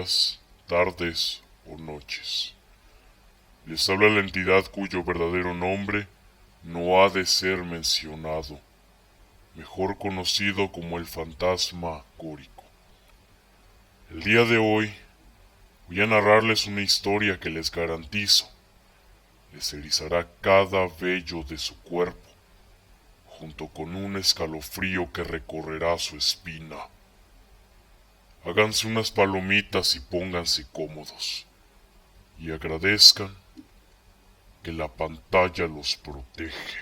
días, tardes o noches. Les habla la entidad cuyo verdadero nombre no ha de ser mencionado, mejor conocido como el fantasma Górico. El día de hoy voy a narrarles una historia que les garantizo les erizará cada vello de su cuerpo, junto con un escalofrío que recorrerá su espina. Háganse unas palomitas y pónganse cómodos, y agradezcan que la pantalla los protege.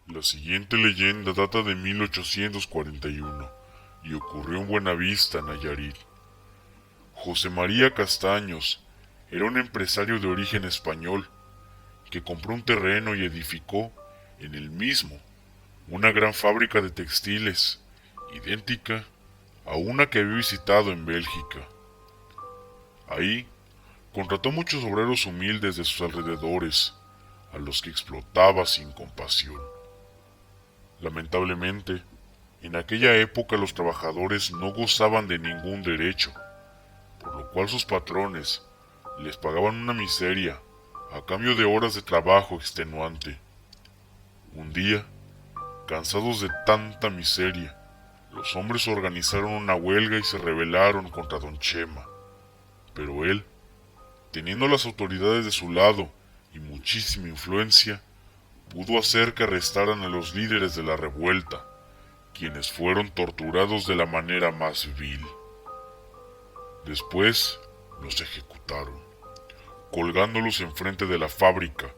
La siguiente leyenda data de 1841 y ocurrió en Buenavista, Nayarit. José María Castaños era un empresario de origen español que compró un terreno y edificó en el mismo una gran fábrica de textiles, idéntica a una que había visitado en Bélgica. Ahí contrató muchos obreros humildes de sus alrededores, a los que explotaba sin compasión. Lamentablemente, en aquella época los trabajadores no gozaban de ningún derecho, por lo cual sus patrones les pagaban una miseria a cambio de horas de trabajo extenuante. Un día, cansados de tanta miseria, los hombres organizaron una huelga y se rebelaron contra don Chema. Pero él, teniendo las autoridades de su lado y muchísima influencia, pudo hacer que arrestaran a los líderes de la revuelta, quienes fueron torturados de la manera más vil. Después los ejecutaron, colgándolos enfrente de la fábrica.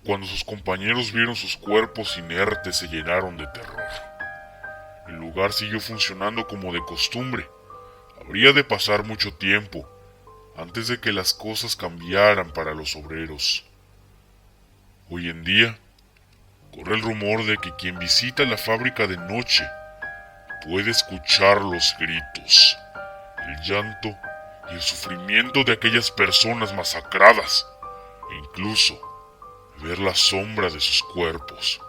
Cuando sus compañeros vieron sus cuerpos inertes, se llenaron de terror. El lugar siguió funcionando como de costumbre. Habría de pasar mucho tiempo antes de que las cosas cambiaran para los obreros. Hoy en día, corre el rumor de que quien visita la fábrica de noche puede escuchar los gritos, el llanto y el sufrimiento de aquellas personas masacradas, e incluso ver la sombra de sus cuerpos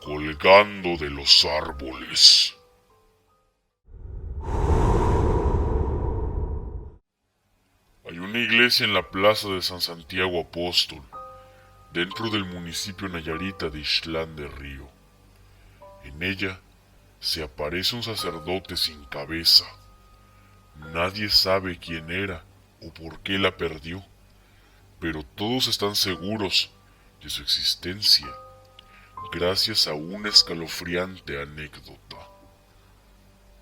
colgando de los árboles. Hay una iglesia en la plaza de San Santiago Apóstol, dentro del municipio nayarita de Ixtlán de Río. En ella se aparece un sacerdote sin cabeza. Nadie sabe quién era o por qué la perdió, pero todos están seguros de su existencia gracias a una escalofriante anécdota.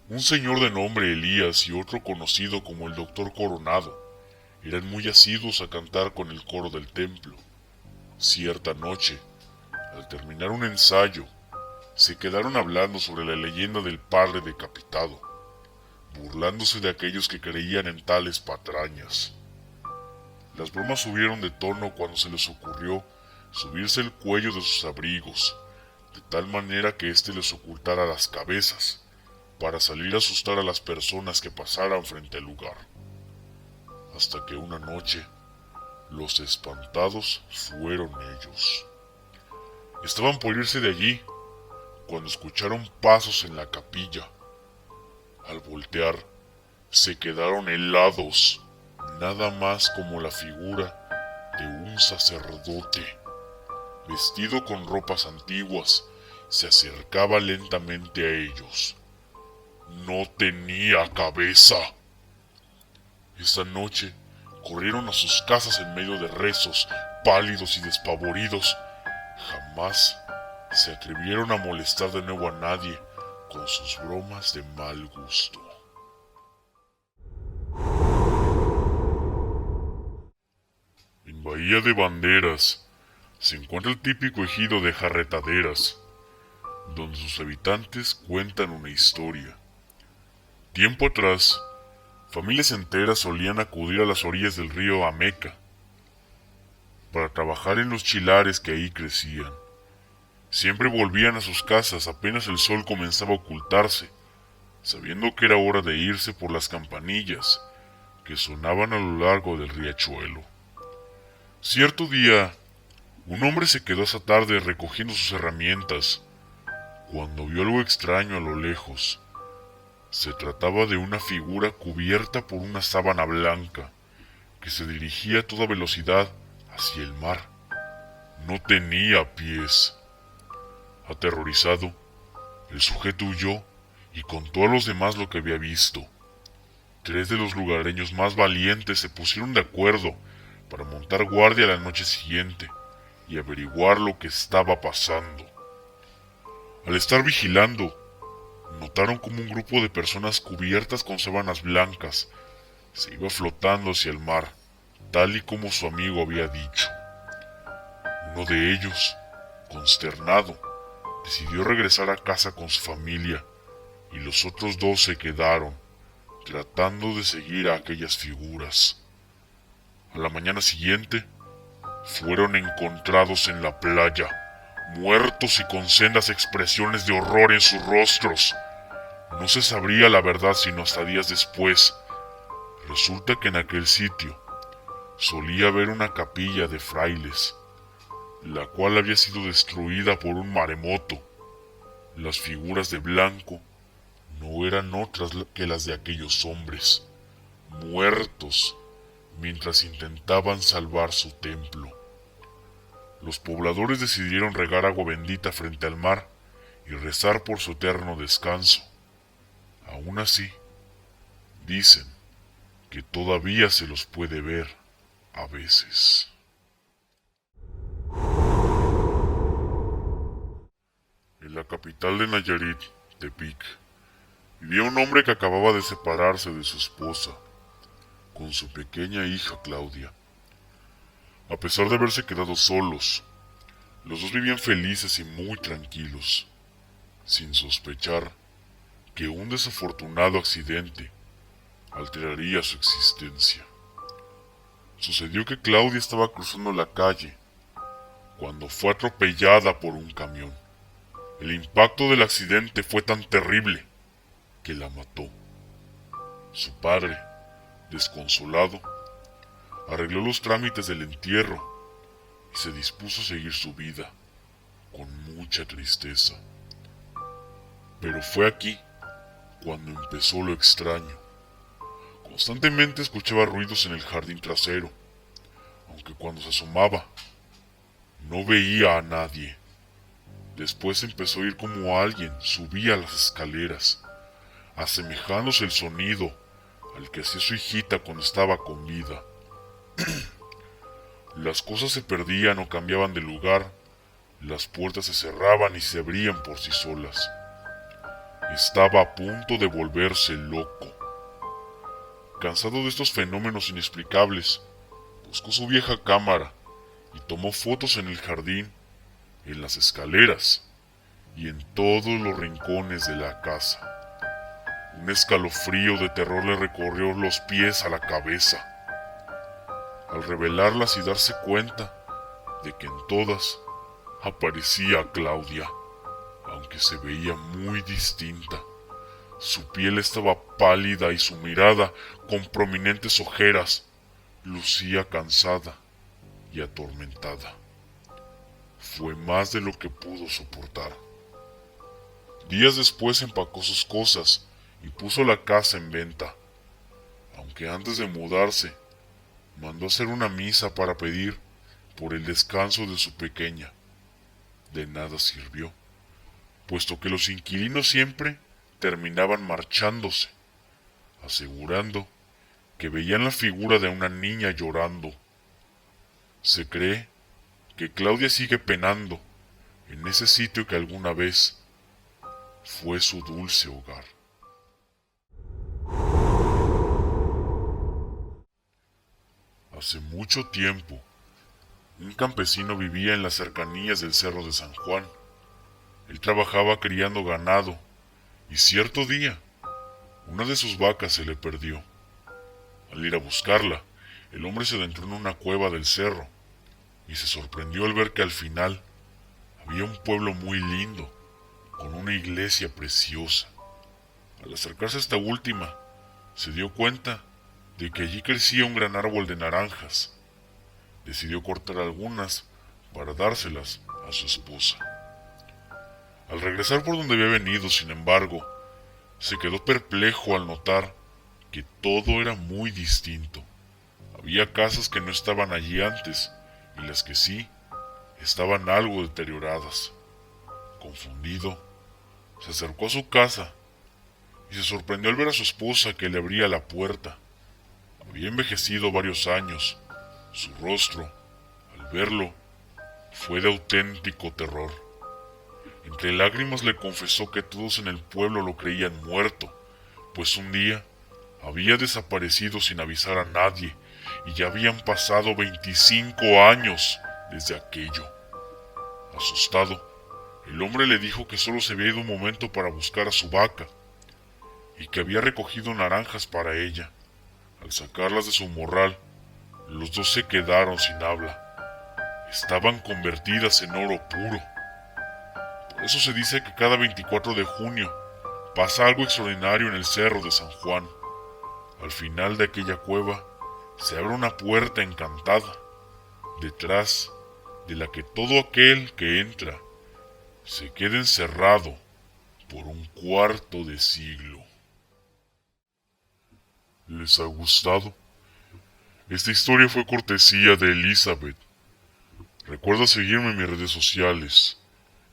Un señor de nombre Elías y otro conocido como el Doctor Coronado eran muy asiduos a cantar con el coro del templo. Cierta noche, al terminar un ensayo, se quedaron hablando sobre la leyenda del padre decapitado, burlándose de aquellos que creían en tales patrañas. Las bromas subieron de tono cuando se les ocurrió subirse el cuello de sus abrigos, de tal manera que éste les ocultara las cabezas, para salir a asustar a las personas que pasaran frente al lugar. Hasta que una noche, los espantados fueron ellos. Estaban por irse de allí, cuando escucharon pasos en la capilla. Al voltear, se quedaron helados, nada más como la figura de un sacerdote, vestido con ropas antiguas, se acercaba lentamente a ellos. No tenía cabeza. Esa noche corrieron a sus casas en medio de rezos, pálidos y despavoridos. Jamás se atrevieron a molestar de nuevo a nadie con sus bromas de mal gusto. En Bahía de Banderas se encuentra el típico ejido de Jarretaderas, donde sus habitantes cuentan una historia. Tiempo atrás, familias enteras solían acudir a las orillas del río Ameca para trabajar en los chilares que ahí crecían. Siempre volvían a sus casas apenas el sol comenzaba a ocultarse, sabiendo que era hora de irse por las campanillas que sonaban a lo largo del riachuelo. Cierto día, un hombre se quedó esa tarde recogiendo sus herramientas cuando vio algo extraño a lo lejos. Se trataba de una figura cubierta por una sábana blanca que se dirigía a toda velocidad hacia el mar. No tenía pies. Aterrorizado, el sujeto huyó y contó a los demás lo que había visto. 3 de los lugareños más valientes se pusieron de acuerdo para montar guardia la noche siguiente y averiguar lo que estaba pasando. Al estar vigilando, notaron como un grupo de personas cubiertas con sábanas blancas se iba flotando hacia el mar, tal y como su amigo había dicho. Uno de ellos, consternado, decidió regresar a casa con su familia y los otros 2 se quedaron, tratando de seguir a aquellas figuras. A la mañana siguiente, fueron encontrados en la playa, muertos y con sendas expresiones de horror en sus rostros. No se sabría la verdad sino hasta días después. Resulta que en aquel sitio solía haber una capilla de frailes, la cual había sido destruida por un maremoto. Las figuras de blanco no eran otras que las de aquellos hombres, muertos mientras intentaban salvar su templo. Los pobladores decidieron regar agua bendita frente al mar y rezar por su eterno descanso. Aún así, dicen que todavía se los puede ver a veces. En la capital de Nayarit, Tepic, vivía un hombre que acababa de separarse de su esposa, con su pequeña hija Claudia. A pesar de haberse quedado solos, los 2 vivían felices y muy tranquilos, sin sospechar que un desafortunado accidente alteraría su existencia. Sucedió que Claudia estaba cruzando la calle cuando fue atropellada por un camión. El impacto del accidente fue tan terrible que la mató. Su padre, desconsolado, arregló los trámites del entierro y se dispuso a seguir su vida con mucha tristeza. Pero fue aquí cuando empezó lo extraño. Constantemente escuchaba ruidos en el jardín trasero, aunque cuando se asomaba no veía a nadie. Después empezó a oír como alguien subía las escaleras, asemejándose el sonido al que hacía su hijita cuando estaba con vida. Las cosas se perdían o cambiaban de lugar, las puertas se cerraban y se abrían por sí solas. Estaba a punto de volverse loco. Cansado de estos fenómenos inexplicables, buscó su vieja cámara y tomó fotos en el jardín, en las escaleras y en todos los rincones de la casa. Un escalofrío de terror le recorrió los pies a la cabeza al revelarlas y darse cuenta de que en todas aparecía Claudia, aunque se veía muy distinta. Su piel estaba pálida y su mirada, con prominentes ojeras, lucía cansada y atormentada. Fue más de lo que pudo soportar. Días después empacó sus cosas y puso la casa en venta, aunque antes de mudarse mandó hacer una misa para pedir por el descanso de su pequeña. De nada sirvió, puesto que los inquilinos siempre terminaban marchándose, asegurando que veían la figura de una niña llorando. Se cree que Claudia sigue penando en ese sitio que alguna vez fue su dulce hogar. Hace mucho tiempo, un campesino vivía en las cercanías del Cerro de San Juan. Él trabajaba criando ganado y cierto día, una de sus vacas se le perdió. Al ir a buscarla, el hombre se adentró en una cueva del cerro y se sorprendió al ver que al final había un pueblo muy lindo, con una iglesia preciosa. Al acercarse a esta última, se dio cuenta de que allí crecía un gran árbol de naranjas. decidió cortar algunas para dárselas a su esposa. Al regresar por donde había venido, sin embargo, se quedó perplejo al notar que todo era muy distinto. Había casas que no estaban allí antes y las que sí estaban algo deterioradas. Confundido, se acercó a su casa y se sorprendió al ver a su esposa que le abría la puerta. Había envejecido varios años. Su rostro, al verlo, fue de auténtico terror. Entre lágrimas le confesó que todos en el pueblo lo creían muerto, pues un día había desaparecido sin avisar a nadie y ya habían pasado 25 años desde aquello. Asustado, el hombre le dijo que solo se había ido un momento para buscar a su vaca y que había recogido naranjas para ella. Al sacarlas de su morral, los dos se quedaron sin habla. Estaban convertidas en oro puro. Por eso se dice que cada 24 de junio pasa algo extraordinario en el cerro de San Juan. Al final de aquella cueva se abre una puerta encantada, detrás de la que todo aquel que entra se queda encerrado por un cuarto de siglo. ¿Les ha gustado? Esta historia fue cortesía de Elizabeth. Recuerda seguirme en mis redes sociales.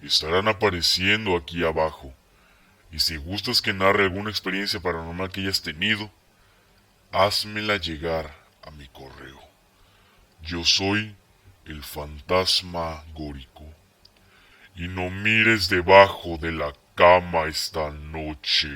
Estarán apareciendo aquí abajo. Y si gustas que narre alguna experiencia paranormal que hayas tenido, házmela llegar a mi correo. Yo soy el fantasma górico. Y no mires debajo de la cama esta noche.